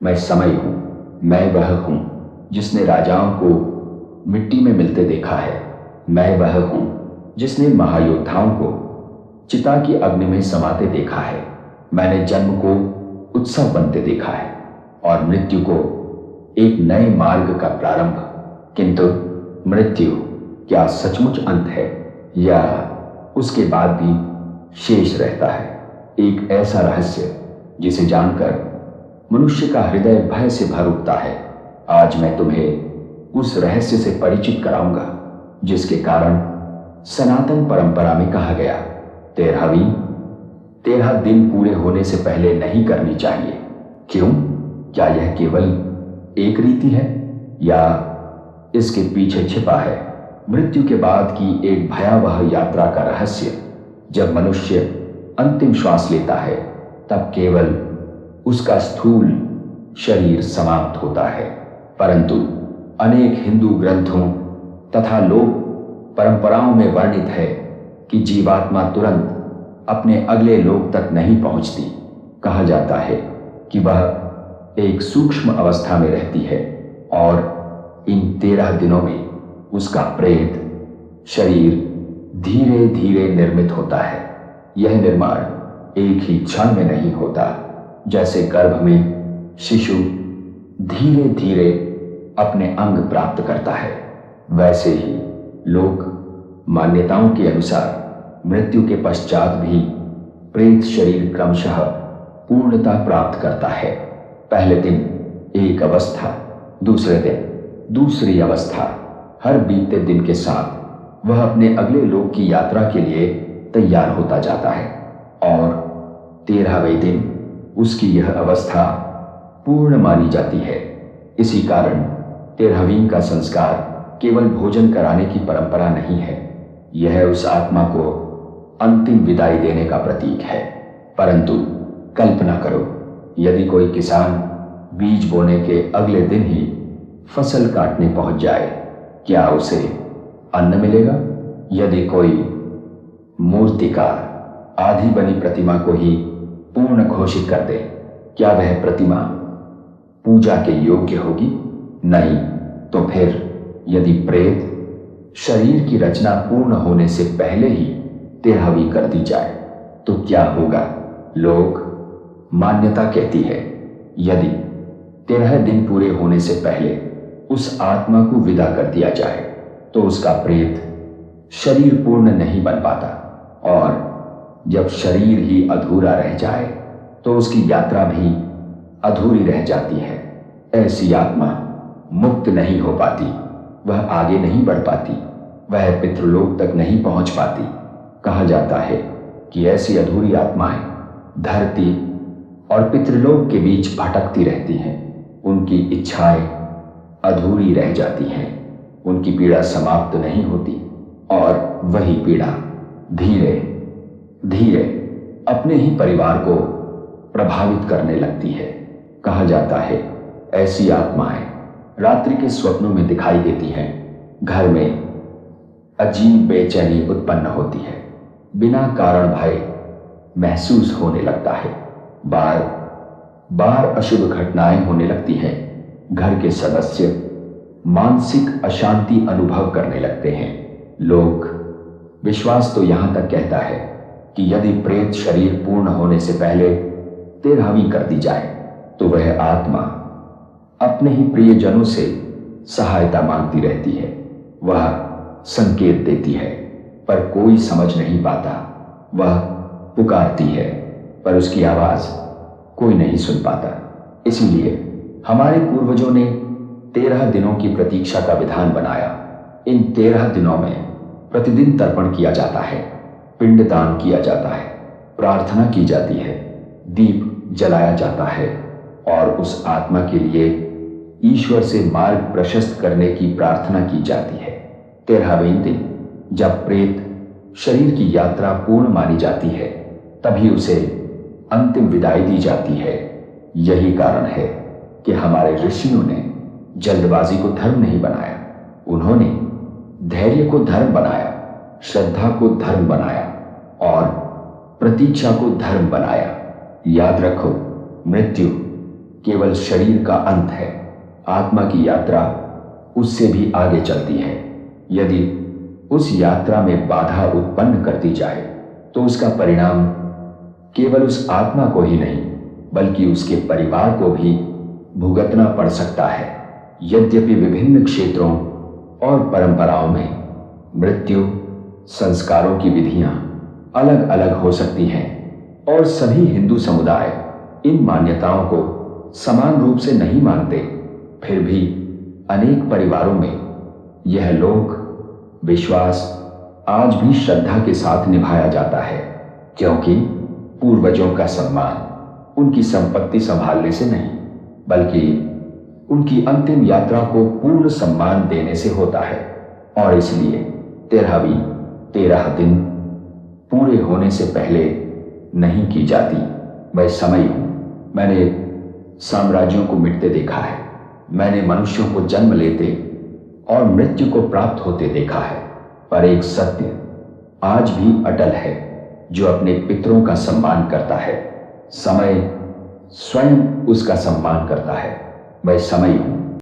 मैं समय हूं, मैं वह हूं जिसने राजाओं को मिट्टी में मिलते देखा है। मैं वह हूं जिसने महायोद्धाओं को चिता की अग्नि में समाते देखा है। मैंने जन्म को उत्सव बनते देखा है और मृत्यु को एक नए मार्ग का प्रारंभ। किंतु मृत्यु क्या सचमुच अंत है या उसके बाद भी शेष रहता है एक ऐसा रहस्य जिसे जानकर मनुष्य का हृदय भय से भर उठता है। आज मैं तुम्हें उस रहस्य से परिचित कराऊंगा जिसके कारण सनातन परंपरा में कहा गया 13 दिन पूरे होने से पहले नहीं करनी चाहिए। क्यों? क्या यह केवल एक रीति है या इसके पीछे छिपा है मृत्यु के बाद की एक भयावह यात्रा का रहस्य? जब मनुष्य अंतिम श्वास लेता है तब केवल उसका स्थूल शरीर समाप्त होता है, परंतु अनेक हिंदू ग्रंथों तथा लोक परंपराओं में वर्णित है कि जीवात्मा तुरंत अपने अगले लोक तक नहीं पहुंचती। कहा जाता है कि वह एक सूक्ष्म अवस्था में रहती है और इन 13 दिनों में उसका प्रेत शरीर धीरे धीरे निर्मित होता है। यह निर्माण एक ही क्षण में नहीं होता। जैसे गर्भ में शिशु धीरे धीरे अपने अंग प्राप्त करता है, वैसे ही लोक मान्यताओं के अनुसार मृत्यु के पश्चात भी प्रेत शरीर क्रमशः पूर्णता प्राप्त करता है। पहले दिन एक अवस्था, दूसरे दिन दूसरी अवस्था। हर बीतते दिन के साथ वह अपने अगले लोक की यात्रा के लिए तैयार होता जाता है और 13वें दिन उसकी यह अवस्था पूर्ण मानी जाती है। इसी कारण 13वीं का संस्कार केवल भोजन कराने की परंपरा नहीं है, यह उस आत्मा को अंतिम विदाई देने का प्रतीक है। परंतु कल्पना करो, यदि कोई किसान बीज बोने के अगले दिन ही फसल काटने पहुंच जाए, क्या उसे अन्न मिलेगा? यदि कोई मूर्तिकार आधी बनी प्रतिमा को ही पूर्ण घोषित कर दे, क्या वह प्रतिमा पूजा के योग्य होगी? नहीं। तो फिर यदि प्रेत शरीर की रचना पूर्ण होने से पहले ही 13वीं कर दी जाए तो क्या होगा? लोक मान्यता कहती है यदि 13 दिन पूरे होने से पहले उस आत्मा को विदा कर दिया जाए तो उसका प्रेत शरीर पूर्ण नहीं बन पाता और जब शरीर ही अधूरा रह जाए तो उसकी यात्रा भी अधूरी रह जाती है। ऐसी आत्मा मुक्त नहीं हो पाती, वह आगे नहीं बढ़ पाती, वह पितृलोक तक नहीं पहुंच पाती। कहा जाता है कि ऐसी अधूरी आत्माएं धरती और पितृलोक के बीच भटकती रहती हैं। उनकी इच्छाएं अधूरी रह जाती हैं, उनकी पीड़ा समाप्त नहीं होती और वही पीड़ा धीरे धीरे अपने ही परिवार को प्रभावित करने लगती है। कहा जाता है ऐसी आत्माएं रात्रि के स्वप्नों में दिखाई देती हैं। घर में अजीब बेचैनी उत्पन्न होती है, बिना कारण भय महसूस होने लगता है, बार बार अशुभ घटनाएं होने लगती हैं। घर के सदस्य मानसिक अशांति अनुभव करने लगते हैं। लोक विश्वास तो यहां तक कहता है कि यदि प्रेत शरीर पूर्ण होने से पहले 13वीं कर दी जाए तो वह आत्मा अपने ही प्रियजनों से सहायता मांगती रहती है। वह संकेत देती है पर कोई समझ नहीं पाता, वह पुकारती है पर उसकी आवाज कोई नहीं सुन पाता। इसीलिए हमारे पूर्वजों ने 13 दिनों की प्रतीक्षा का विधान बनाया। इन 13 दिनों में प्रतिदिन तर्पण किया जाता है, पिंडदान किया जाता है, प्रार्थना की जाती है, दीप जलाया जाता है और उस आत्मा के लिए ईश्वर से मार्ग प्रशस्त करने की प्रार्थना की जाती है। 13वें दिन जब प्रेत शरीर की यात्रा पूर्ण मानी जाती है तभी उसे अंतिम विदाई दी जाती है। यही कारण है कि हमारे ऋषियों ने जल्दबाजी को धर्म नहीं बनाया, उन्होंने धैर्य को धर्म बनाया, श्रद्धा को धर्म बनाया और प्रतीक्षा को धर्म बनाया। याद रखो, मृत्यु केवल शरीर का अंत है। आत्मा की यात्रा उससे भी आगे चलती है। यदि उस यात्रा में बाधा उत्पन्न करती जाए तो उसका परिणाम केवल उस आत्मा को ही नहीं बल्कि उसके परिवार को भी भुगतना पड़ सकता है। यद्यपि विभिन्न क्षेत्रों और परंपराओं में मृत्यु संस्कारों की विधियां अलग अलग हो सकती हैं और सभी हिंदू समुदाय इन मान्यताओं को समान रूप से नहीं मानते, फिर भी अनेक परिवारों में यह लोक विश्वास आज भी श्रद्धा के साथ निभाया जाता है, क्योंकि पूर्वजों का सम्मान उनकी संपत्ति संभालने से नहीं बल्कि उनकी अंतिम यात्रा को पूर्ण सम्मान देने से होता है। और इसलिए 13 दिन पूरे होने से पहले नहीं की जाती। मैं समय हूं, मैंने साम्राज्यों को मिटते देखा है, मैंने मनुष्यों को जन्म लेते और मृत्यु को प्राप्त होते देखा है, पर एक सत्य आज भी अटल है जो अपने पितरों का सम्मान करता है, समय स्वयं उसका सम्मान करता है। मैं समय हूं।